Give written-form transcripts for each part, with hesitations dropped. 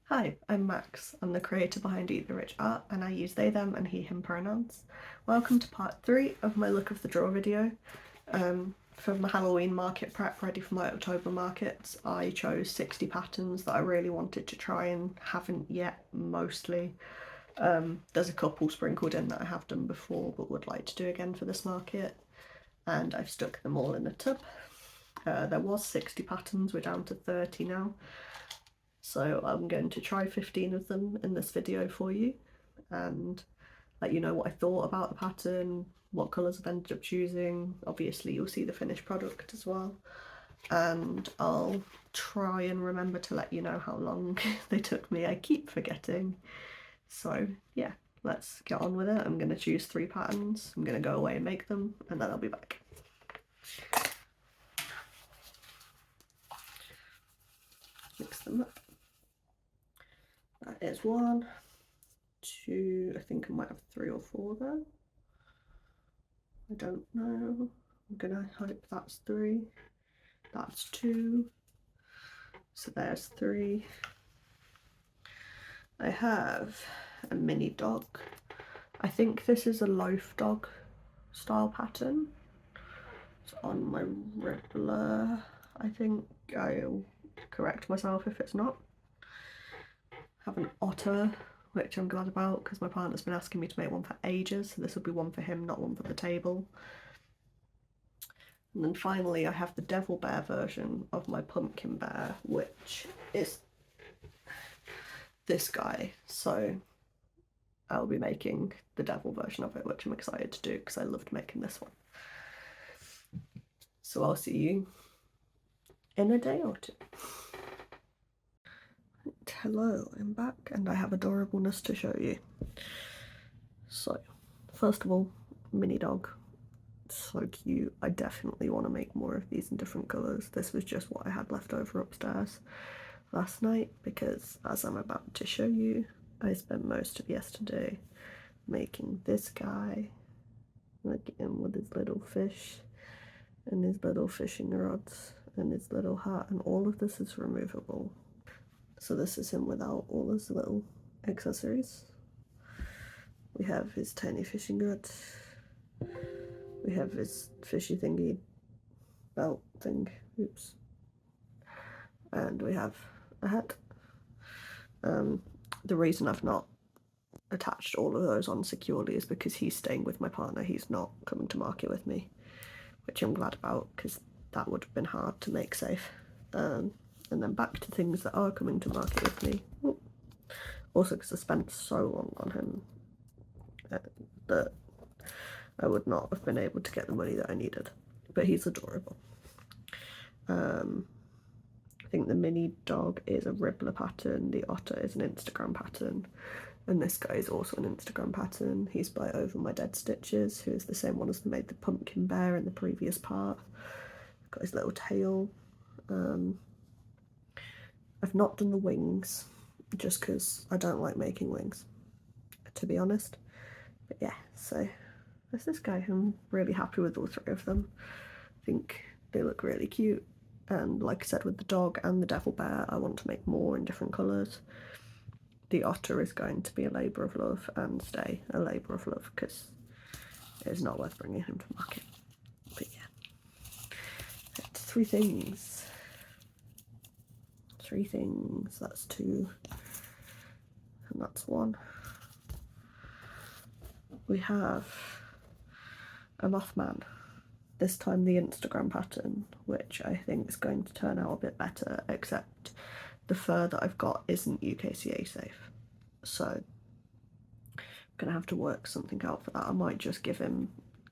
Hi, I'm Max. I'm the creator behind Eat the Rich Art, and I use they, them, and he, him pronouns. Welcome to part 3 of my look of the drawer video. For my Halloween market prep ready for my October markets, I chose 60 patterns that I really wanted to try and haven't yet, mostly. There's a couple sprinkled in that I have done before but would like to do again for this market, and I've stuck them all in a tub. There was 60 patterns, we're down to 30 now. So I'm going to try 15 of them in this video for you and let you know what I thought about the pattern, what colours I've ended up choosing. Obviously you'll see the finished product as well, and I'll try and remember to let you know how long they took me. I keep forgetting. So yeah, let's get on with it. I'm going to choose 3 patterns, I'm going to go away and make them, and then I'll be back. Mix them up. That is 1, 2, I think I might have 3 or 4 there. I don't know. I'm gonna hope that's 3. That's 2. So there's 3. I have a mini dog. I think this is a loaf dog style pattern. It's on my Ribbler. I think I'll correct myself if it's not. I have an otter, which I'm glad about because my partner's been asking me to make one for ages, so this will be one for him, not one for the table. And then finally I have the devil bear version of my pumpkin bear, which is this guy. So I'll be making the devil version of it, which I'm excited to do because I loved making this one. So I'll see you in a day or 2. Hello, I'm back and I have adorableness to show you. So first of all, mini dog. So cute. I definitely want to make more of these in different colours. This was just what I had left over upstairs last night because, as I'm about to show you, I spent most of yesterday making this guy. Look at him with his little fish and his little fishing rods and his little hat, and all of this is removable. So this is him without all his little accessories. We have his tiny fishing rods. We have his fishy thingy belt thing. Oops. And we have a hat. The reason I've not attached all of those on securely is because he's staying with my partner. He's not coming to market with me, which I'm glad about because that would have been hard to make safe. And then back to things that are coming to market with me. Ooh. Also because I spent so long on him that I would not have been able to get the money that I needed. But he's adorable. I think the mini dog is a Ribbler pattern, the otter is an Instagram pattern, and this guy is also an Instagram pattern. He's by Over My Dead Stitches, who is the same one as made the pumpkin bear in the previous part. Got his little tail. I've not done the wings, just because I don't like making wings, to be honest. But yeah, so there's this guy. I'm really happy with all 3 of them. I think they look really cute. And like I said, with the dog and the devil bear, I want to make more in different colours. The otter is going to be a labour of love and stay a labour of love because it's not worth bringing him to market. But yeah, it's 3 things. 3 things, that's 2, and that's 1. We have a Mothman. This time the Instagram pattern, which I think is going to turn out a bit better, except the fur that I've got isn't UKCA safe. So I'm going to have to work something out for that. I might just give him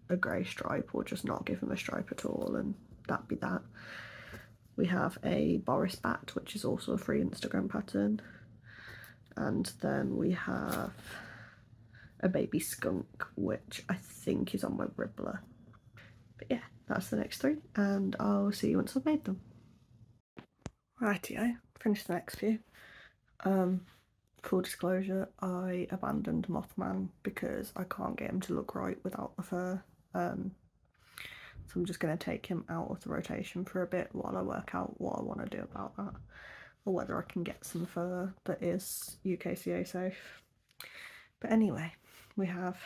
a grey stripe or just not give him a stripe at all, and that'd be that. We have a Boris bat, which is also a free Instagram pattern. And then we have a baby skunk, which I think is on my Ribbler. But yeah, that's the next 3, and I'll see you once I've made them. Rightio, finished the next few. Full disclosure, I abandoned Mothman because I can't get him to look right without the fur. So I'm just going to take him out of the rotation for a bit while I work out what I want to do about that. or whether I can get some fur that is UKCA safe. But anyway, we have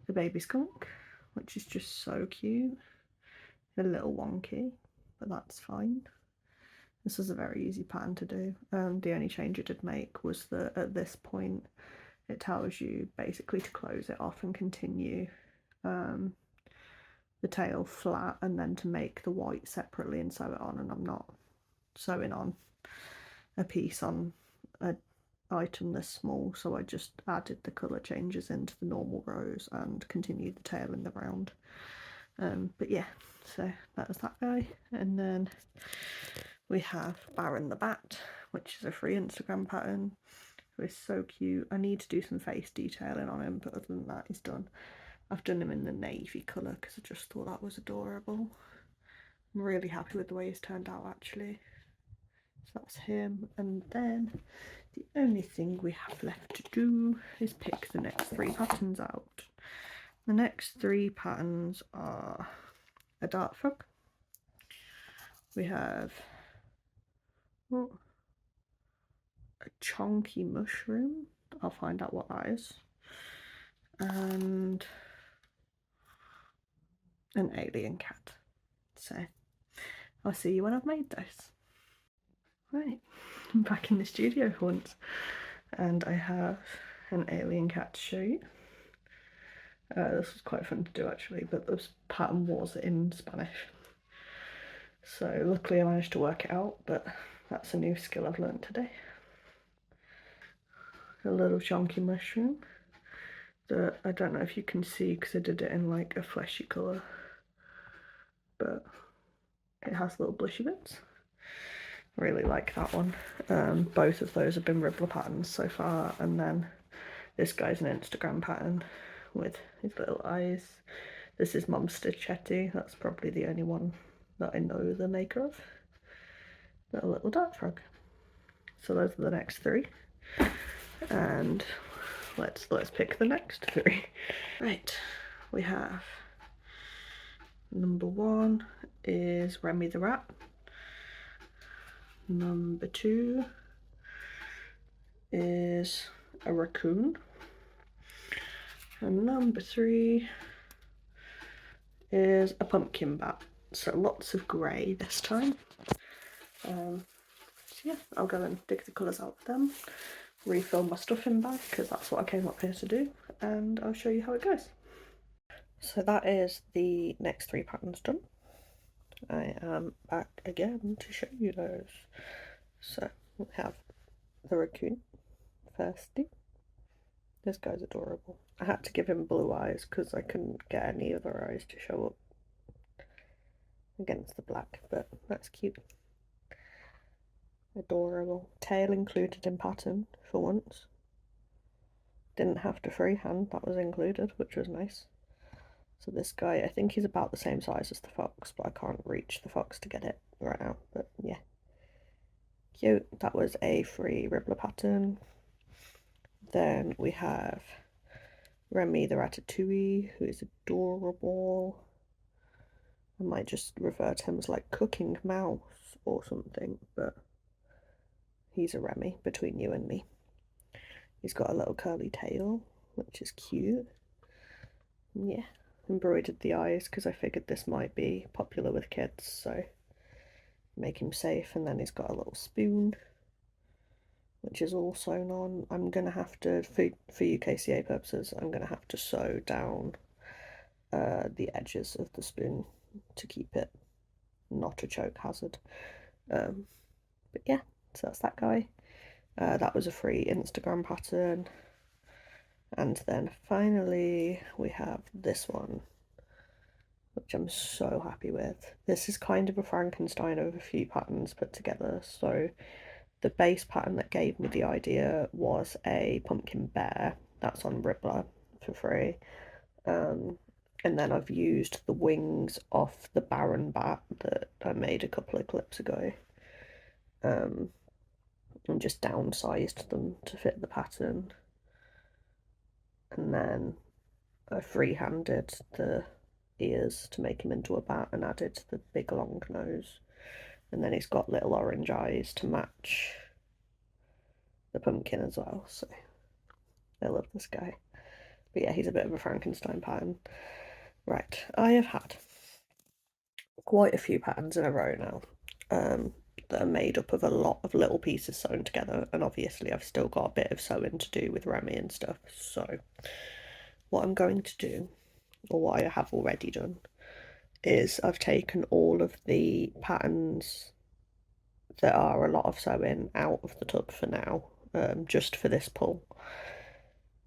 the baby skunk, which is just so cute. A little wonky, but that's fine. This was a very easy pattern to do. The only change it did make was that at this point it tells you basically to close it off and continue the tail flat, and then to make the white separately and sew it on, and I'm not sewing on a piece on an item this small, so I just added the colour changes into the normal rows and continued the tail in the round. But yeah, so that was that guy. And then we have Baron the Bat, which is a free Instagram pattern. It's so cute. I need to do some face detailing on him, but other than that he's done. I've done him in the navy colour because I just thought that was adorable. I'm really happy with the way he's turned out actually. So that's him, and then the only thing we have left to do is pick the next 3 patterns out. The next 3 patterns are a dart frog. We have a chunky mushroom. I'll find out what that is. And an alien cat. So I'll see you when I've made those. Right, I'm back in the studio for once, and I have an alien cat to show you. This was quite fun to do actually, but this pattern was in Spanish, so luckily I managed to work it out, but that's a new skill I've learned today. A little chunky mushroom that I don't know if you can see because I did it in like a fleshy colour, but it has little blushy bits. I really like that one. Both of those have been Ribbler patterns so far, and then this guy's an Instagram pattern with his little eyes. This is Mum Stitchetti. That's probably the only one that I know the maker of. A little dart frog. So those are the next 3, and let's pick the next 3. Right, we have number 1 is Remy the rat. Number 2 is a raccoon, and number 3 is a pumpkin bat. So lots of grey this time. So yeah, I'll go and dig the colours out with them, refill my stuffing bag because that's what I came up here to do, and I'll show you how it goes. So that is the next 3 patterns done. I am back again to show you those. So we have the raccoon firstly. This guy's adorable. I had to give him blue eyes because I couldn't get any other eyes to show up against the black, but that's cute. Adorable. Tail included in pattern for once. Didn't have to freehand, that was included, which was nice. So this guy, I think he's about the same size as the fox, but I can't reach the fox to get it right now, but yeah. Cute. That was a free Ribbler pattern. Then we have Remy the Ratatouille, who is adorable. I might just refer to him as like Cooking Mouse or something, but he's a Remy between you and me. He's got a little curly tail, which is cute. Yeah, embroidered the eyes because I figured this might be popular with kids, so make him safe. And then he's got a little spoon, which is all sewn on. I'm gonna have to, for UKCA purposes, I'm gonna have to sew down the edges of the spoon to keep it not a choke hazard. But yeah, so that's that guy. That was a free Instagram pattern. And then finally we have this one, which I'm so happy with. This is kind of a Frankenstein of a few patterns put together. So the base pattern that gave me the idea was a pumpkin bear. That's on Ribbler for free. And then I've used the wings off the Baron bat that I made a couple of clips ago. And just downsized them to fit the pattern. And then I freehanded the ears to make him into a bat and added the big long nose. And then he's got little orange eyes to match the pumpkin as well, so I love this guy. But yeah, he's a bit of a Frankenstein pattern. Right, I have had quite a few patterns in a row now that are made up of a lot of little pieces sewn together, and obviously I've still got a bit of sewing to do with Remy and stuff. So what I'm going to do, or what I have already done, is I've taken all of the patterns that are a lot of sewing out of the tub for now, just for this pull,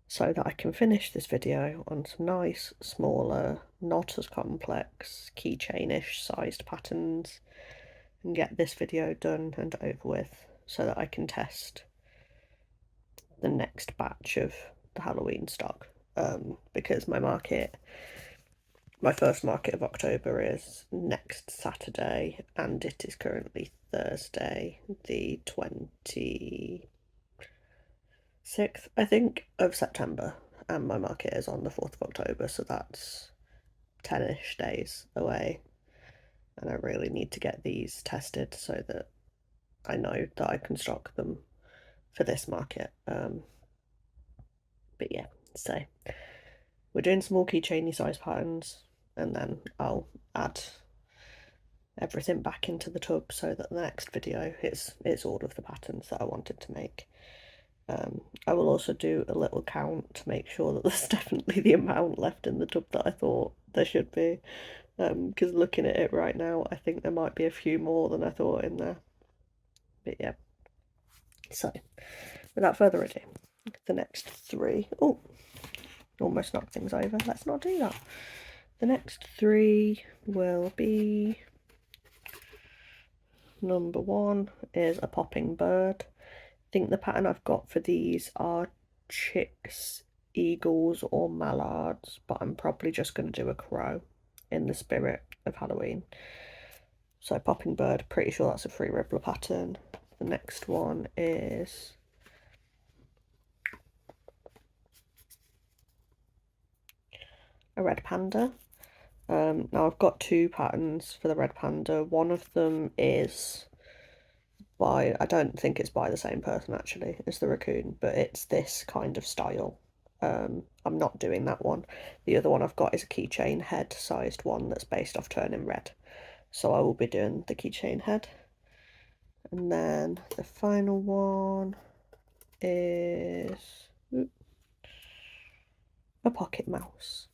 so that I can finish this video on some nice, smaller, not as complex, keychainish sized patterns, and get this video done and over with, so that I can test the next batch of the Halloween stock, because my first market of October is next Saturday, and it is currently Thursday, the 26th, I think, of September, and my market is on the 4th of October, so that's 10-ish days away, and I really need to get these tested so that I know that I can stock them for this market. But yeah, so we're doing small keychainy size patterns, and then I'll add everything back into the tub so that the next video it's all of the patterns that I wanted to make. I will also do a little count to make sure that there's definitely the amount left in the tub that I thought there should be, because looking at it right now, I think there might be a few more than I thought in there. But yeah, so without further ado, the next three, oh, almost knocked things over, let's not do that. The next three will be, number one is a popping bird. I think the pattern I've got for these are chicks, eagles or mallards, but I'm probably just going to do a crow in the spirit of Halloween. So popping bird, pretty sure that's a free ribbler pattern. The next one is a red panda. Now I've got two patterns for the red panda. One of them is by, I don't think it's by the same person actually, it's the raccoon, but it's this kind of style. I'm not doing that one. The other one I've got is a keychain head sized one that's based off turning red. So I will be doing the keychain head. And then the final one is a pocket mouse,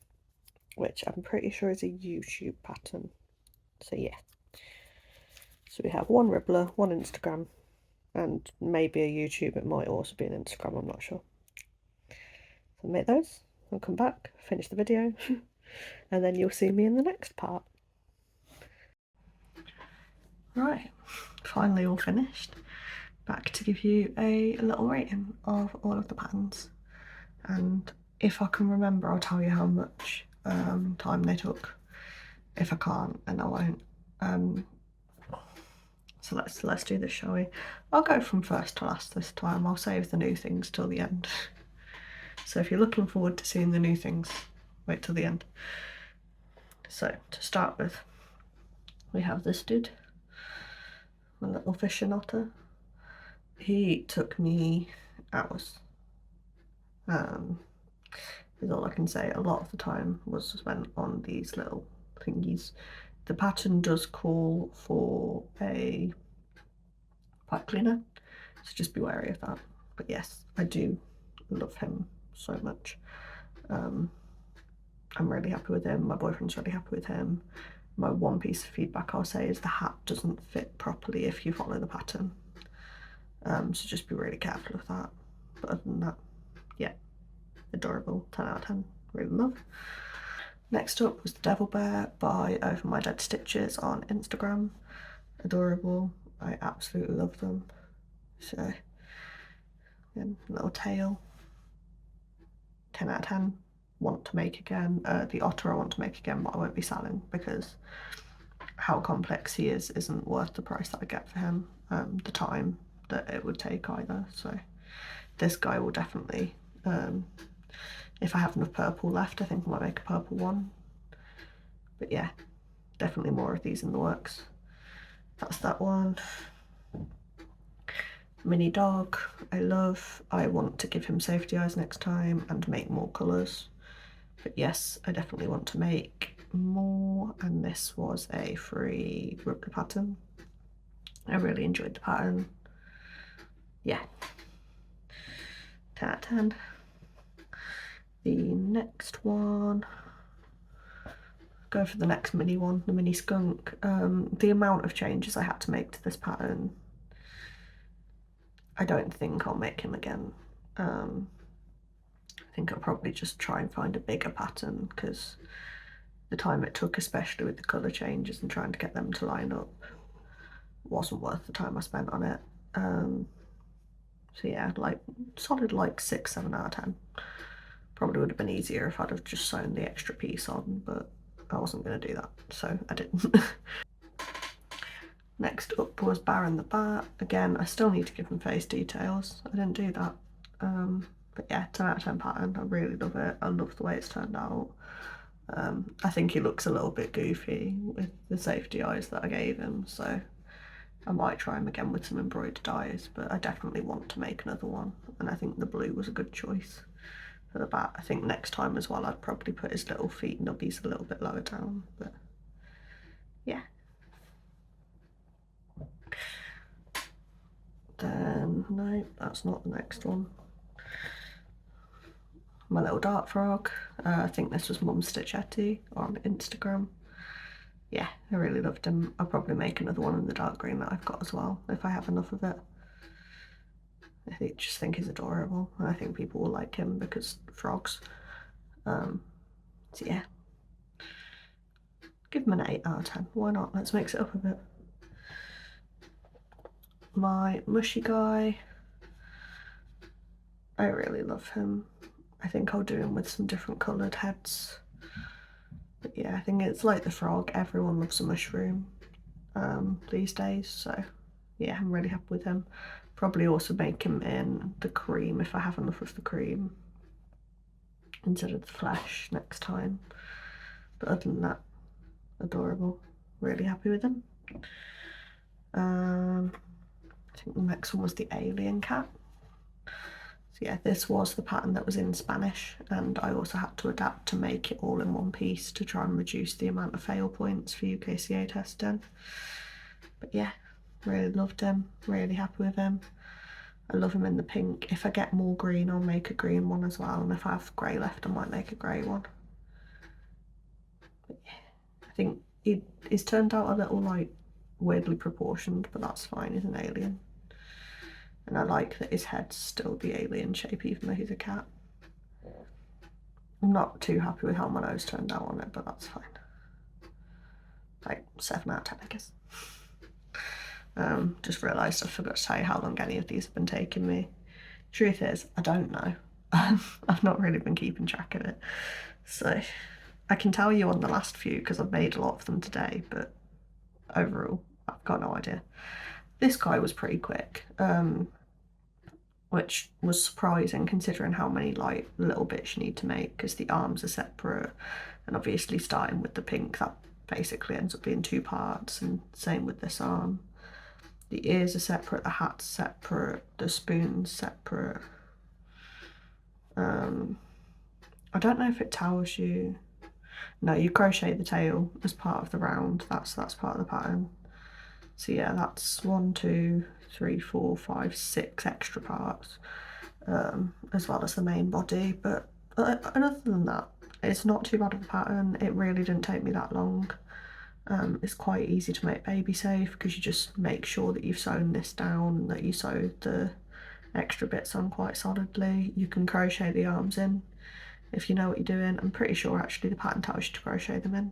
which I'm pretty sure is a YouTube pattern. So yeah. So we have one Ribbler, one Instagram, and maybe a YouTube. It might also be an Instagram, I'm not sure. So make those, I'll come back, finish the video, and then you'll see me in the next part. Right, finally all finished. Back to give you a little rating of all of the patterns, and if I can remember I'll tell you how much time they took. If I can't, then I won't. So let's do this, shall we? I'll go from first to last this time. I'll save the new things till the end. So if you're looking forward to seeing the new things, wait till the end. So to start with, we have this dude, my little fishing otter. He took me hours. Is all I can say. A lot of the time was spent on these little thingies. The pattern does call for a pipe cleaner, so just be wary of that. But yes, I do love him so much. I'm really happy with him. My boyfriend's really happy with him. My one piece of feedback I'll say is the hat doesn't fit properly if you follow the pattern. So just be really careful of that. But other than that, yeah, adorable, 10 out of 10, really love. Next up was the Devil Bear by Over My Dead Stitches on Instagram. Adorable, I absolutely love them. So, again, little tail, 10 out of 10, want to make again. The otter I want to make again, but I won't be selling because how complex he is isn't worth the price that I get for him, the time that it would take either. So this guy will definitely, if I have enough purple left, I think I might make a purple one. But yeah, definitely more of these in the works. That's that one. Mini dog, I love. I want to give him safety eyes next time and make more colours. But yes, I definitely want to make more, and this was a free rubber pattern. I really enjoyed the pattern. Yeah, 10 out of 10. The next one, go for the next mini one, the mini skunk. The amount of changes I had to make to this pattern, I don't think I'll make him again. I think I'll probably just try and find a bigger pattern, because the time it took, especially with the colour changes and trying to get them to line up, wasn't worth the time I spent on it. So yeah, like solid like 6, 7 out of 10. Probably would have been easier if I'd have just sewn the extra piece on, but I wasn't going to do that, so I didn't. Next up was Baron the Bat. Again, I still need to give him face details. I didn't do that. But yeah, 10 out of 10 pattern. I really love it. I love the way it's turned out. I think he looks a little bit goofy with the safety eyes that I gave him, so I might try him again with some embroidered eyes, but I definitely want to make another one, and I think the blue was a good choice for the bat. I think next time as well I'd probably put his little feet nubbies a little bit lower down, but yeah. Then, no, that's not the next one. My little dart frog. I think this was Mum Stitchetti on Instagram. Yeah, I really loved him. I'll probably make another one in the dark green that I've got as well, if I have enough of it. I just think he's adorable, and I think people will like him because frogs. So yeah, give him an 8 out of 10. Why not? Let's mix it up a bit. My mushy guy, I really love him. I think I'll do him with some different coloured heads. But yeah, I think it's like the frog, everyone loves a mushroom these days, so yeah, I'm really happy with him. Probably also make him in the cream if I have enough of the cream instead of the flesh next time. But other than that, adorable. Really happy with him. I think the next one was the alien cat. So yeah, this was the pattern that was in Spanish, and I also had to adapt to make it all in one piece to try and reduce the amount of fail points for UKCA testing. But yeah, really loved him, really happy with him. I love him in the pink. If I get more green, I'll make a green one as well, and if I have grey left, I might make a grey one. But yeah, I think he's turned out a little like weirdly proportioned, but that's fine, he's an alien. And I like that his head's still the alien shape even though he's a cat. I'm not too happy with how my nose turned out on it, but that's fine. Like 7 out of 10, I guess. Just realised I forgot to tell you how long any of these have been taking me. Truth is, I don't know. I've not really been keeping track of it. So I can tell you on the last few because I've made a lot of them today, but overall, I've got no idea. This guy was pretty quick, which was surprising considering how many like little bits you need to make, because the arms are separate, and obviously starting with the pink, that basically ends up being 2 parts, and same with this arm. The ears are separate, the hat's separate, the spoon's separate. I don't know if it tells you. No, you crochet the tail as part of the round. That's part of the pattern. So yeah, that's 1, 2, 3, 4, 5, 6 extra parts, as well as the main body. But other than that, it's not too bad of a pattern. It really didn't take me that long. It's quite easy to make baby safe because you just make sure that you've sewn this down, that you sew the extra bits on quite solidly. You can crochet the arms in if you know what you're doing. I'm pretty sure actually the pattern tells you to crochet them in.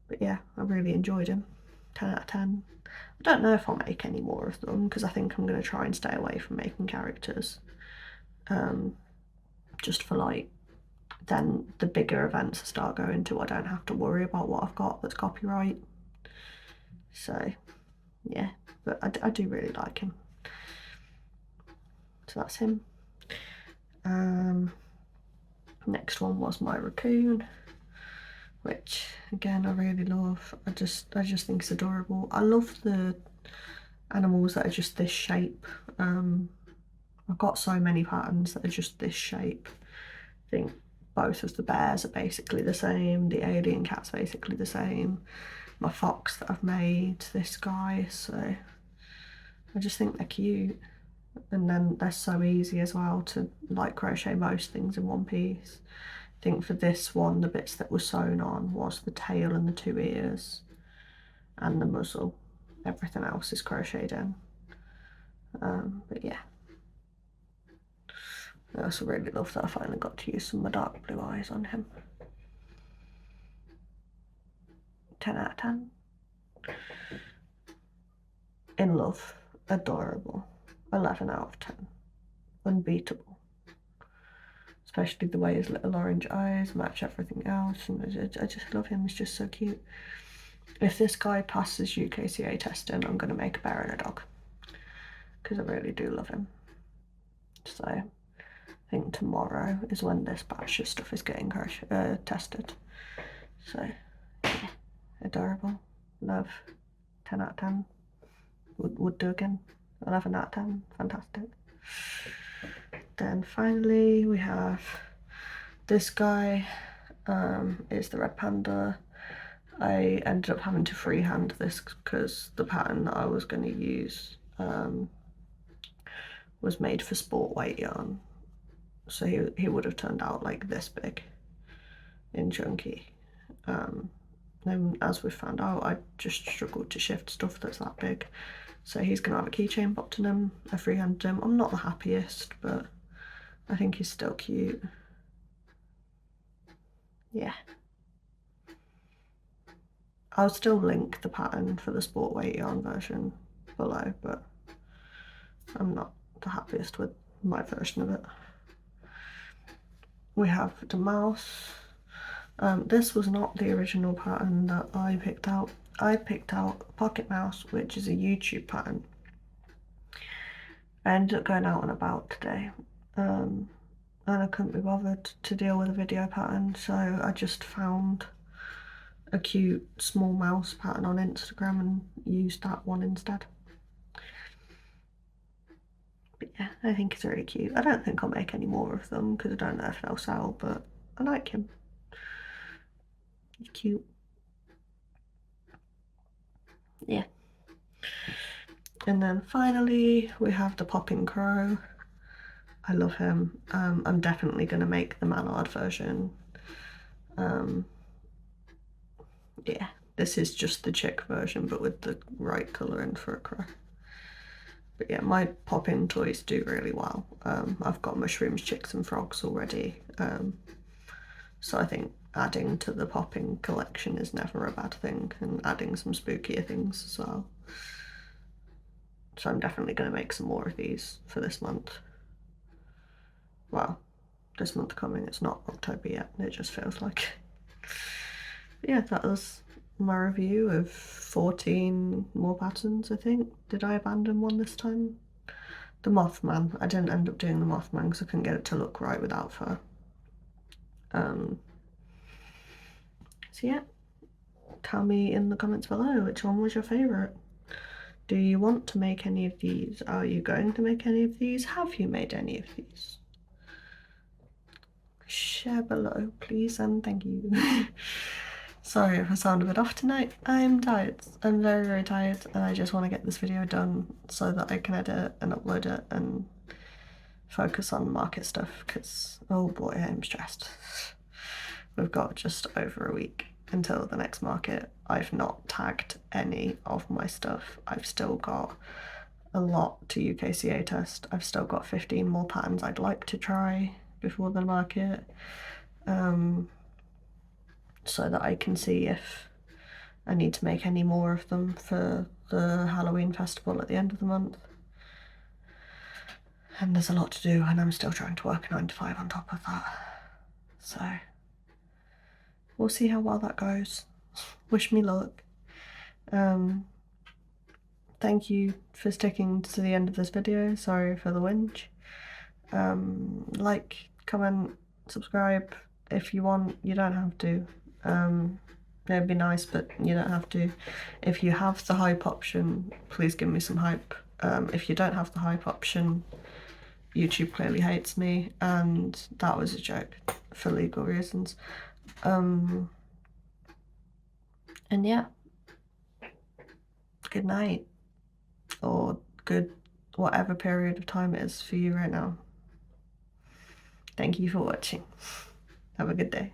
But yeah, I really enjoyed him. 10 out of 10. I don't know if I'll make any more of them because I think I'm going to try and stay away from making characters. Just for like, then the bigger events I start going to, I don't have to worry about what I've got that's copyright. So yeah, but I do really like him. So that's him. Next one was my raccoon. which again I really love. I just think it's adorable. I love the animals that are just this shape. I've got so many patterns that are just this shape. I think both of the bears are basically the same, the alien cat's basically the same, my fox that I've made, this guy, so I just think they're cute. And then they're so easy as well to like crochet most things in one piece. I think for this one the bits that were sewn on was the tail and the 2 ears and the muzzle. Everything else is crocheted in. But yeah, I also really love that I finally got to use some of my dark blue eyes on him. 10 out of 10. In love, adorable, 11 out of 10. Unbeatable. Especially the way his little orange eyes match everything else, and I just love him. He's just so cute. If this guy passes UKCA testing, I'm going to make a bear and a dog, because I really do love him. So I think tomorrow is when this batch of stuff is getting tested. So yeah, adorable, love, 10 out of 10, would do again, 11 out of 10, fantastic. Then finally we have this guy, is the red panda. I ended up having to freehand this because the pattern that I was going to use was made for sport weight yarn, so he would have turned out like this big in chunky. Then as we found out, I just struggled to shift stuff that's that big, so he's gonna have a keychain popped in him. I freehanded him. I'm not the happiest, but I think he's still cute. Yeah, I'll still link the pattern for the sport weight yarn version below, but I'm not the happiest with my version of it. We have the mouse. This was not the original pattern that I picked out. I picked out Pocket Mouse, which is a YouTube pattern. I ended up going out and about today, and I couldn't be bothered to deal with a video pattern, so I just found a cute small mouse pattern on Instagram and used that one instead. But yeah, I think it's really cute. I don't think I'll make any more of them because I don't know if they'll sell, but I like him. He's cute. Yeah. And then finally we have the Popping Crow. I love him. I'm definitely going to make the mallard version. Yeah, this is just the chick version but with the right colouring for a crow. But yeah, my popping toys do really well. I've got mushrooms, chicks and frogs already, so I think adding to the popping collection is never a bad thing, and adding some spookier things as well. So I'm definitely going to make some more of these for this month. Well, this month coming, it's not October yet, it just feels like. But yeah, that was my review of 14 more patterns, I think. Did I abandon one this time? The Mothman. I didn't end up doing the Mothman because I couldn't get it to look right without fur. So yeah, tell me in the comments below which one was your favourite. Do you want to make any of these? Are you going to make any of these? Have you made any of these? Share below, please, and thank you. Sorry if I sound a bit off tonight. I'm tired. I'm very, very tired, and I just want to get this video done so that I can edit it and upload it and focus on market stuff, because oh boy, I'm stressed. We've got just over a week until the next market. I've not tagged any of my stuff. I've still got a lot to UKCA test. I've still got 15 more patterns I'd like to try before the market, so that I can see if I need to make any more of them for the Halloween festival at the end of the month. And there's a lot to do, and I'm still trying to work a 9 to 5 on top of that. So we'll see how well that goes. Wish me luck. Thank you for sticking to the end of this video. Sorry for the whinge. Like, comment, subscribe if you want. You don't have to. It'd be nice, but you don't have to. If you have the hype option, please give me some hype. If you don't have the hype option, YouTube clearly hates me, and that was a joke for legal reasons. And yeah, good night, or good whatever period of time it is for you right now. Thank you for watching. Have a good day.